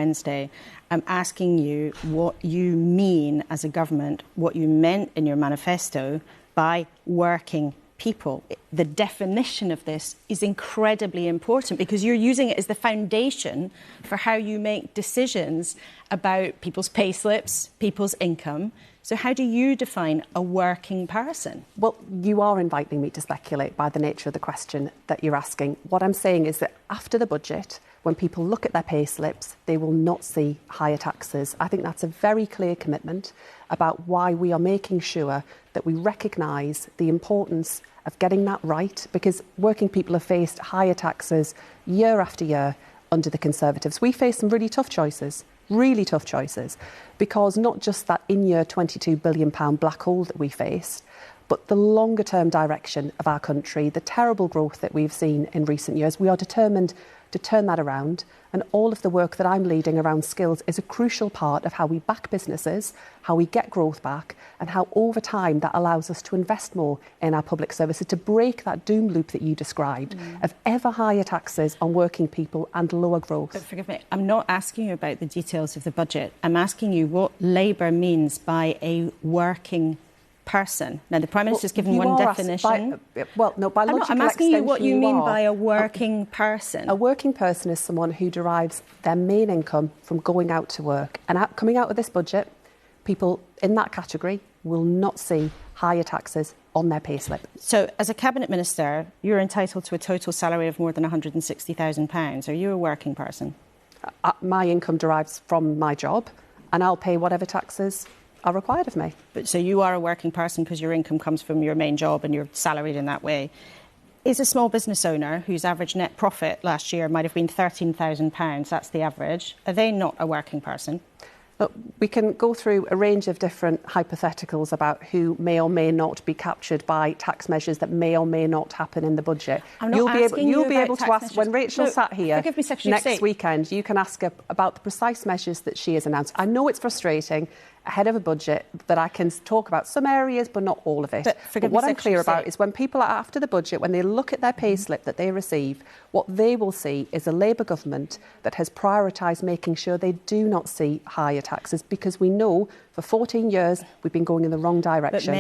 Wednesday. I'm asking you what you mean as a government, what you meant in your manifesto by working people. The definition of this is incredibly important because you're using it as the foundation for how you make decisions about people's pay slips, people's income. So how do you define a working person? Well, you are inviting me to speculate by the nature of the question that you're asking. What I'm saying is that after the budget, when people look at their pay slips, they will not see higher taxes. I think that's a very clear commitment about why we are making sure that we recognise the importance of getting that right, because working people have faced higher taxes year after year under the Conservatives. We face some really tough choices, because not just that in-year £22 billion black hole that we faced, but the longer-term direction of our country, the terrible growth that we've seen in recent years. We are determined to turn that around, and all of the work that I'm leading around skills is a crucial part of how we back businesses, how we get growth back, and how over time that allows us to invest more in our public services to break that doom loop that you described of ever higher taxes on working people and lower growth. But forgive me, I'm not asking you about the details of the budget. I'm asking you what Labour means by a working person. Now, the Prime Minister's given one definition. I'm asking you what you mean by a working person. A working person is someone who derives their main income from going out to work. And coming out of this budget, people in that category will not see higher taxes on their payslip. So, as a Cabinet Minister, you're entitled to a total salary of more than £160,000. Are you a working person? My income derives from my job, and I'll pay whatever taxes are required of me. But so you are a working person because your income comes from your main job and you're salaried in that way. Is a small business owner whose average net profit last year might have been £13,000, that's the average, are they not a working person? Look, we can go through a range of different hypotheticals about who may or may not be captured by tax measures that may or may not happen in the budget. You'll be able to ask, when Rachel sat here next weekend, you can ask her about the precise measures that she has announced. I know it's frustrating ahead of a budget that I can talk about some areas but not all of it. But what I'm clear about is when people are after the budget, when they look at their payslip that they receive, what they will see is a Labour government that has prioritised making sure they do not see higher taxes, because we know for 14 years we've been going in the wrong direction.